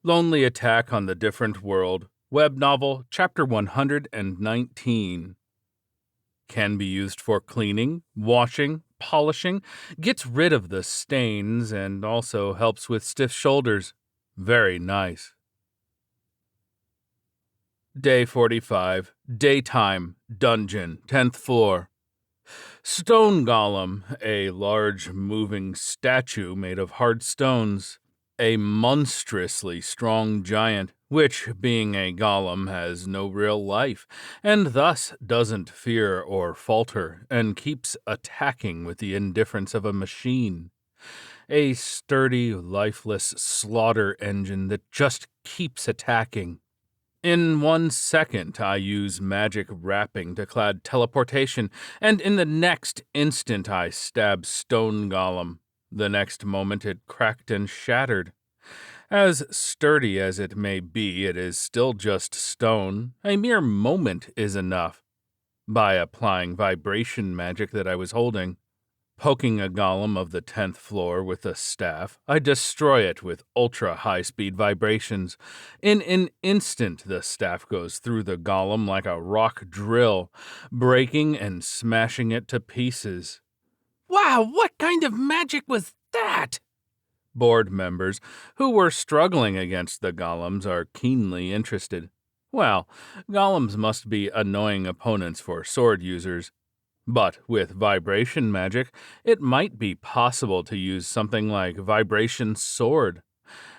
Lonely Attack on the Different World, web novel, chapter 119. Can be used for cleaning, washing, polishing, gets rid of the stains, and also helps with stiff shoulders. Very nice. Day 45, Daytime, Dungeon, 10th floor. Stone Golem, a large moving statue made of hard stones. A monstrously strong giant, which, being a golem, has no real life, and thus doesn't fear or falter, and keeps attacking with the indifference of a machine. A sturdy, lifeless slaughter engine that just keeps attacking. In 1 second, I use magic wrapping to clad teleportation, and in the next instant I stab Stone Golem. The next moment it cracked and shattered. As sturdy as it may be, it is still just stone. A mere moment is enough. By applying vibration magic that I was holding, poking a golem of the 10th floor with a staff, I destroy it with ultra-high-speed vibrations. In an instant, the staff goes through the golem like a rock drill, breaking and smashing it to pieces. Wow, what kind of magic was that? Board members who were struggling against the golems are keenly interested. Well, golems must be annoying opponents for sword users. But with vibration magic, it might be possible to use something like Vibration Sword.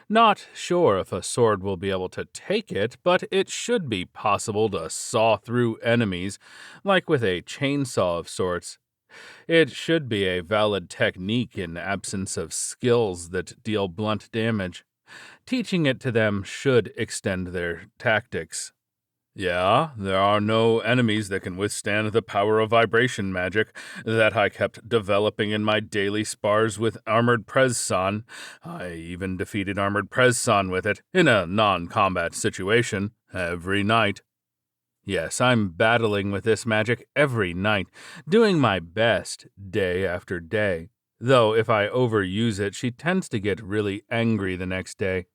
Not sure if a sword will be able to take it, but it should be possible to saw through enemies, like with a chainsaw of sorts. It should be a valid technique in absence of skills that deal blunt damage. Teaching it to them should extend their tactics. Yeah, there are no enemies that can withstand the power of vibration magic that I kept developing in my daily spars with Armored Prez-san. I even defeated Armored Prez-san with it, in a non-combat situation, every night. Yes, I'm battling with this magic every night, doing my best day after day. Though if I overuse it, she tends to get really angry the next day.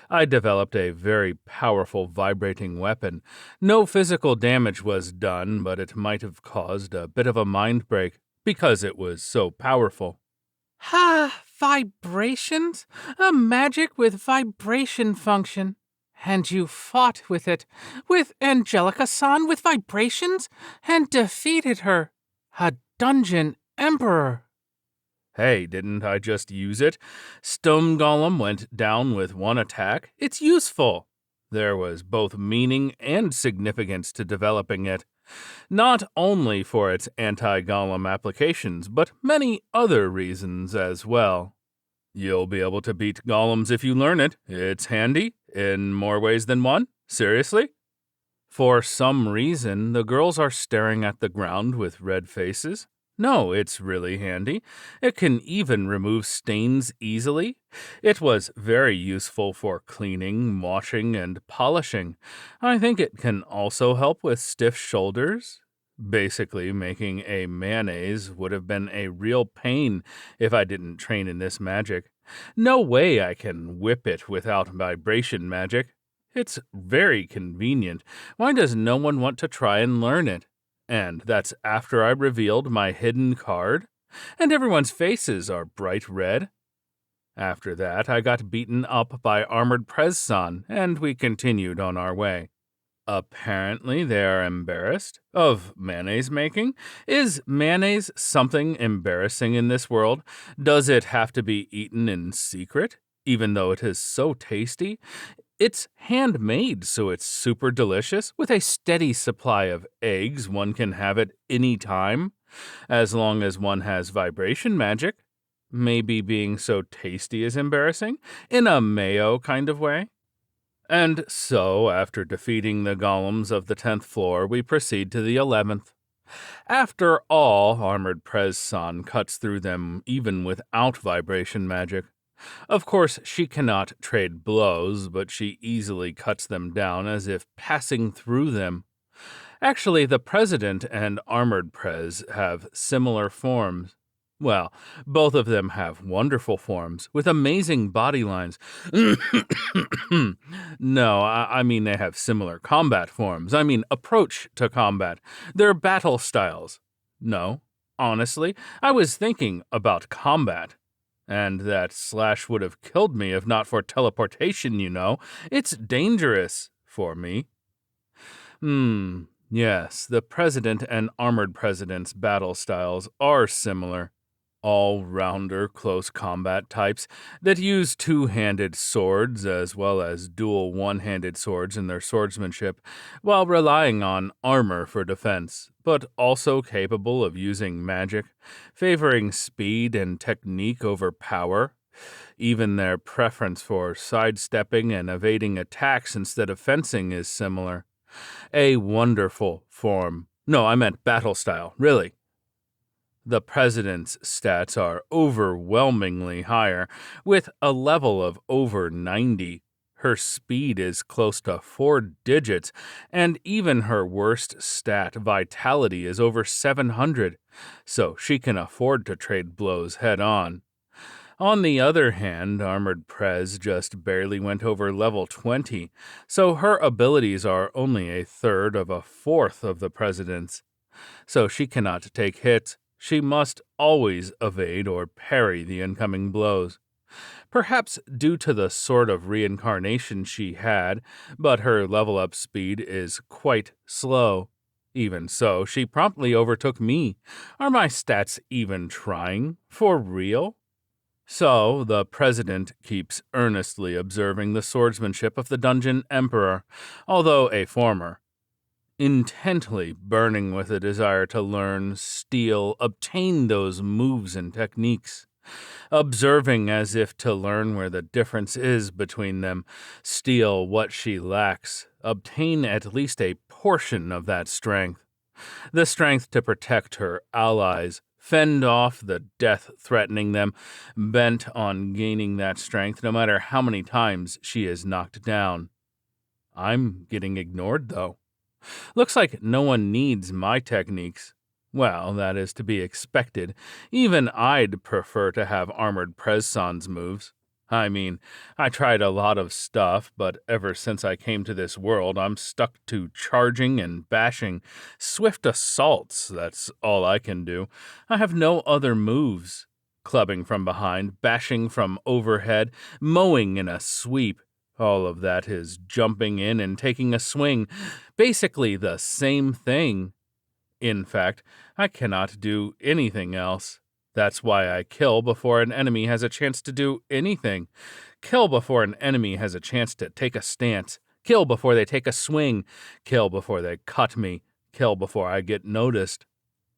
I developed a very powerful vibrating weapon. No physical damage was done, but it might have caused a bit of a mind break, because it was so powerful. Ha, vibrations? A magic with vibration function. And you fought with it, with Angelica-san with vibrations, and defeated her. A dungeon emperor. Hey, didn't I just use it? Stone Golem went down with one attack. It's useful. There was both meaning and significance to developing it. Not only for its anti-golem applications, but many other reasons as well. You'll be able to beat golems if you learn it. It's handy, in more ways than one. Seriously? For some reason, the girls are staring at the ground with red faces. No, it's really handy. It can even remove stains easily. It was very useful for cleaning, washing, and polishing. I think it can also help with stiff shoulders. Basically, making a mayonnaise would have been a real pain if I didn't train in this magic. No way I can whip it without vibration magic. It's very convenient. Why does no one want to try and learn it? And that's after I revealed my hidden card, and everyone's faces are bright red. After that, I got beaten up by Armored Prez-san, and we continued on our way. Apparently, they are embarrassed of mayonnaise making. Is mayonnaise something embarrassing in this world? Does it have to be eaten in secret, even though it is so tasty? It's handmade, so it's super delicious. With a steady supply of eggs, one can have it any time, as long as one has vibration magic. Maybe being so tasty is embarrassing, in a mayo kind of way. And so, after defeating the golems of the 10th floor, we proceed to the 11th. After all, Armored Prez-san cuts through them even without vibration magic. Of course, she cannot trade blows, but she easily cuts them down as if passing through them. Actually, the President and Armored Prez have similar forms. Well, both of them have wonderful forms with amazing body lines. No, I mean they have similar combat forms. I mean approach to combat. Their battle styles. No, honestly, I was thinking about combat. And that Slash would have killed me if not for teleportation, you know. It's dangerous for me. Yes, the President and Armored President's battle styles are similar. All-rounder close combat types that use two-handed swords as well as dual one-handed swords in their swordsmanship, while relying on armor for defense, but also capable of using magic, favoring speed and technique over power. Even their preference for sidestepping and evading attacks instead of fencing is similar. A wonderful form. No, I meant battle style, really. The president's stats are overwhelmingly higher, with a level of over 90. Her speed is close to 4 digits, and even her worst stat, vitality, is over 700, so she can afford to trade blows head on. On the other hand, Armored Prez just barely went over level 20, so her abilities are only a third of a fourth of the president's. So she cannot take hits. She must always evade or parry the incoming blows. Perhaps due to the sort of reincarnation she had, but her level up speed is quite slow. Even so, she promptly overtook me. Are my stats even trying? For real? So, the president keeps earnestly observing the swordsmanship of the Dungeon Emperor, although a former, intently burning with a desire to learn, steal, obtain those moves and techniques, observing as if to learn where the difference is between them, steal what she lacks, obtain at least a portion of that strength, the strength to protect her allies, fend off the death threatening them, bent on gaining that strength no matter how many times she is knocked down. I'm getting ignored, though. Looks like no one needs my techniques. Well, that is to be expected. Even I'd prefer to have Armored Prezsan's moves. I mean, I tried a lot of stuff, but ever since I came to this world, I'm stuck to charging and bashing. Swift assaults, that's all I can do. I have no other moves. Clubbing from behind, bashing from overhead, mowing in a sweep. All of that is jumping in and taking a swing. Basically the same thing. In fact, I cannot do anything else. That's why I kill before an enemy has a chance to do anything. Kill before an enemy has a chance to take a stance. Kill before they take a swing. Kill before they cut me. Kill before I get noticed.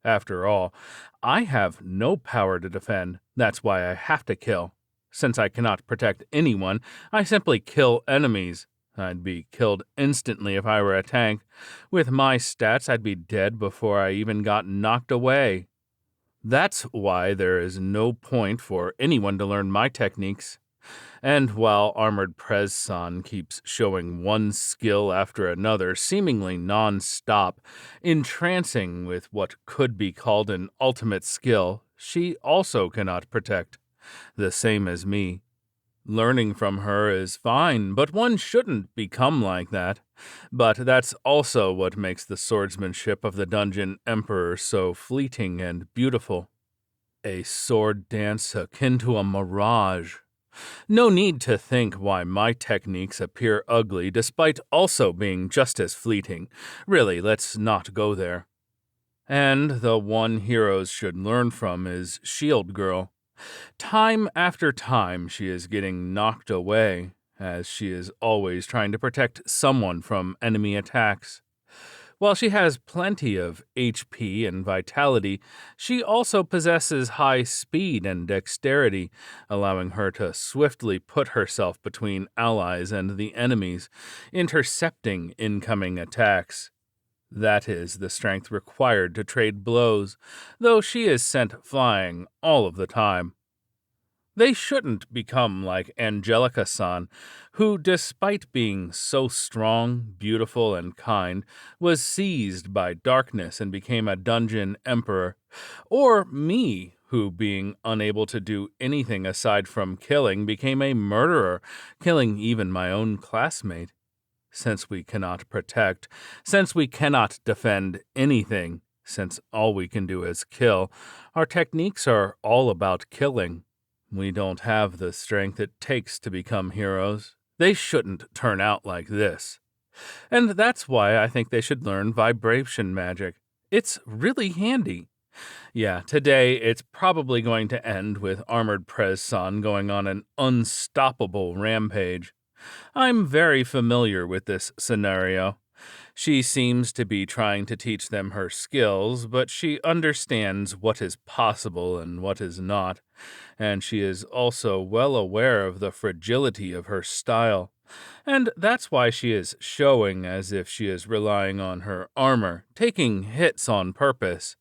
After all, I have no power to defend. That's why I have to kill. Since I cannot protect anyone, I simply kill enemies. I'd be killed instantly if I were a tank. With my stats, I'd be dead before I even got knocked away. That's why there is no point for anyone to learn my techniques. And while Armored Prezsan keeps showing one skill after another, seemingly non-stop, entrancing with what could be called an ultimate skill, she also cannot protect. The same as me. Learning from her is fine, but one shouldn't become like that. But that's also what makes the swordsmanship of the Dungeon Emperor so fleeting and beautiful. A sword dance akin to a mirage. No need to think why my techniques appear ugly despite also being just as fleeting. Really, let's not go there. And the one heroes should learn from is Shield Girl. Time after time she is getting knocked away, as she is always trying to protect someone from enemy attacks. While she has plenty of HP and vitality, she also possesses high speed and dexterity, allowing her to swiftly put herself between allies and the enemies, intercepting incoming attacks. That is the strength required to trade blows, though she is sent flying all of the time. They shouldn't become like Angelica-san, who, despite being so strong, beautiful, and kind, was seized by darkness and became a dungeon emperor. Or me, who, being unable to do anything aside from killing, became a murderer, killing even my own classmate. Since we cannot protect, since we cannot defend anything, since all we can do is kill, our techniques are all about killing. We don't have the strength it takes to become heroes. They shouldn't turn out like this. And that's why I think they should learn vibration magic. It's really handy. Yeah, today it's probably going to end with Armored Prez-san going on an unstoppable rampage. I'm very familiar with this scenario. She seems to be trying to teach them her skills, but she understands what is possible and what is not, and she is also well aware of the fragility of her style. And that's why she is showing as if she is relying on her armor, taking hits on purpose.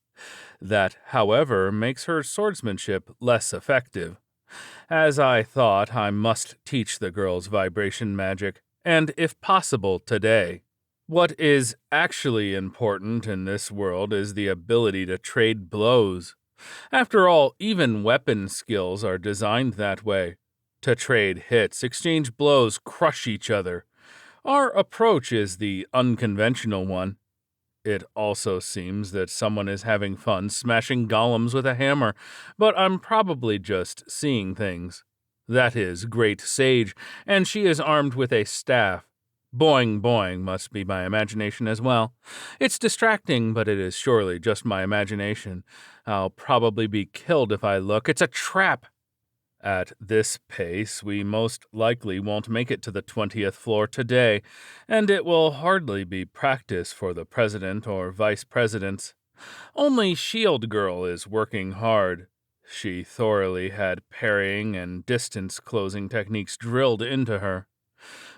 That, however, makes her swordsmanship less effective. As I thought, I must teach the girls vibration magic, and if possible, today. What is actually important in this world is the ability to trade blows. After all, even weapon skills are designed that way. To trade hits, exchange blows, crush each other. Our approach is the unconventional one. It also seems that someone is having fun smashing golems with a hammer, but I'm probably just seeing things. That is Great Sage, and she is armed with a staff. Boing boing must be my imagination as well. It's distracting, but it is surely just my imagination. I'll probably be killed if I look. It's a trap! At this pace, we most likely won't make it to the 20th floor today, and it will hardly be practice for the president or vice presidents. Only Shield Girl is working hard. She thoroughly had parrying and distance closing techniques drilled into her.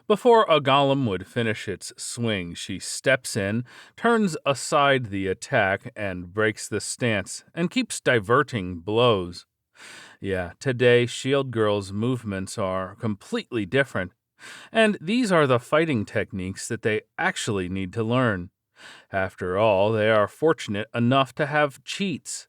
Before a golem would finish its swing, she steps in, turns aside the attack, and breaks the stance, and keeps diverting blows. Yeah, today Shield Girl's movements are completely different, and these are the fighting techniques that they actually need to learn. After all, they are fortunate enough to have cheats.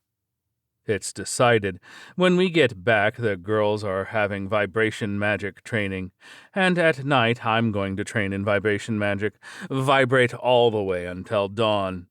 It's decided. When we get back, the girls are having vibration magic training, and at night I'm going to train in vibration magic, vibrate all the way until dawn.